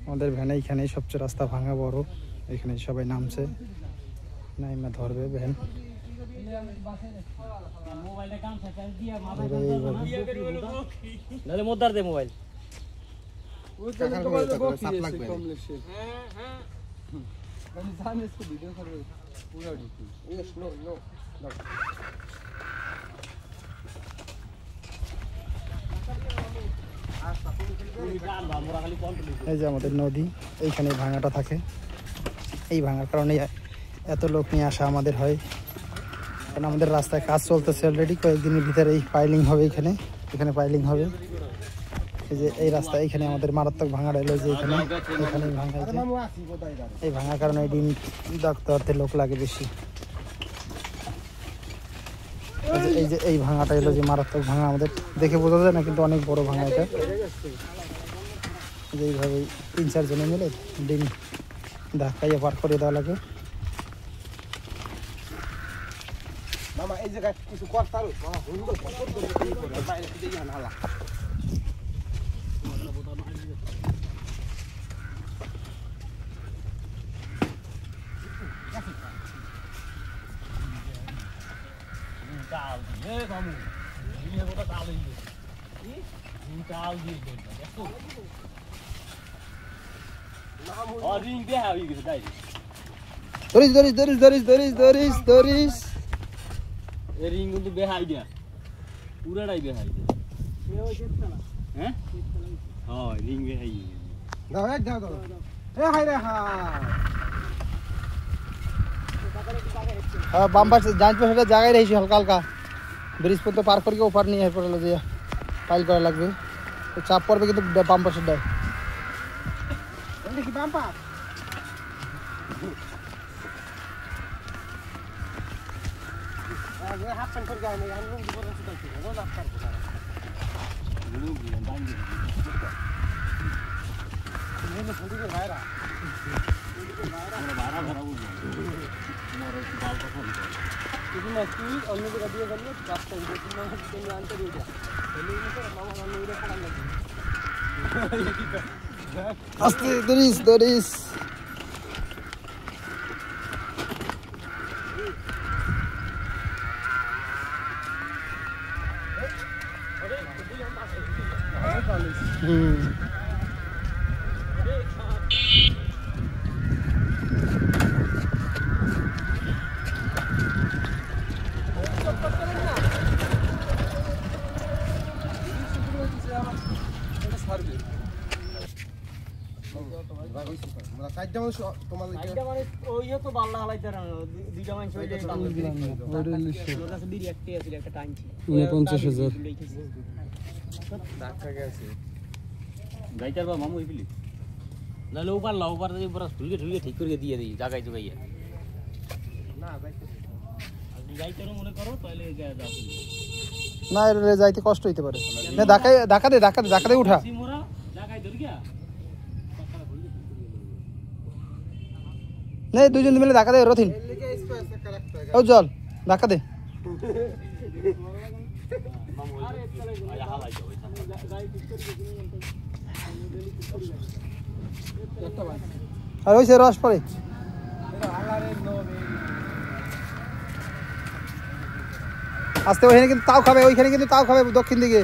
আমাদের ভ্যানে এইখানেই সবচেয়ে রাস্তা ভাঙা বড়, এখানে সবাই নামছে, নাইমা ধরবে ভ্যান। মোবাইল এই যে আমাদের নদী, এইখানে ভাঙাটা থাকে। এই ভাঙার কারণে এত লোক নিয়ে আসা আমাদের হয়, কারণ আমাদের রাস্তায় কাজ চলতেছে অলরেডি। কয়েকদিনের ভিতরে এই পাইলিং হবে, এখানে পাইলিং হবে। এই যে এই রাস্তা, এইখানে আমাদের মারাত্মক ভাঙাটা এলো, যে এখানে ভাঙা, এই ভাঙার কারণে ডিম ডাক্তারতে লোক লাগে বেশি। এই যে এই ভাঙাটা এলো, যে মারাত্মক ভাঙা, আমাদের দেখে বোঝা যায় না কিন্তু অনেক বড় ভাঙা এটা। এইভাবে 3-4 জনে মিলে ডিম ধাক্কাইয়া পার করে দেওয়া লাগে। মামা এই জায়গায় কিছু করতে পারো মামা, হুন্ডো কত দূর করে বাইরে থেকে হালা চাল দিয়ে মামু দিয়ে গোটা চাল দিয়ে চাল দিয়ে দেখো মামু আর রিং দে হাবি গেছে তাই ধরিস এই রিং কিন্তু বেহাই দিয়া পুরাটাই বেহাই দিয়া হ্যাঁ হয় রিং বেহাই দাও এ হাই রে হ্যাঁ বাম্পার জাঞ্চ পাশে জায়গায় রয়েছি, হালকা হালকা ব্রিজ পর্যন্ত পার করে ওপার নিয়ে এরপর হলো যে পাইল করা লাগবে, তো চাপ পড়বে কিন্তু বাম্পার সেটাই কি বাম্পার আগে হাফ প্যান্ট করে গায় না আমি রুম দিব না সেটা কি রোজ আফটার করে রুম দিয়ে দাঁড়িয়ে নিয়ে ফুটি করে বাইরা ভাড়া ভাড়া বুঝি তোমার একটু বাল কথা বলতে তুমি না তুই অন্য জায়গা দিয়ে গেলে রাস্তা দিয়ে তুমি না তুমি আনতে দিও না এলি না মামা অন্য উড়ে খারাপ লাগে আস্তে ধরিস গাইতার বা মামু হইলি নাহলে ওপার দিয়ে পুরো ঝুলিয়ে ঠিক করে দিয়ে দিই জায়গায় জুগাইয়া না গাইতারও মনে করো তাহলে না, যাইতে কষ্ট হইতে পারে না। ধাক্কা দে উঠা নে, দুজন মিলে ধাক্কা দে রথিন, ও জল ধাক্কা দে। আর ওই সে রস পড়ে আস্তে, ওইখানে কিন্তু তাও খাবে, দক্ষিণ দিকে।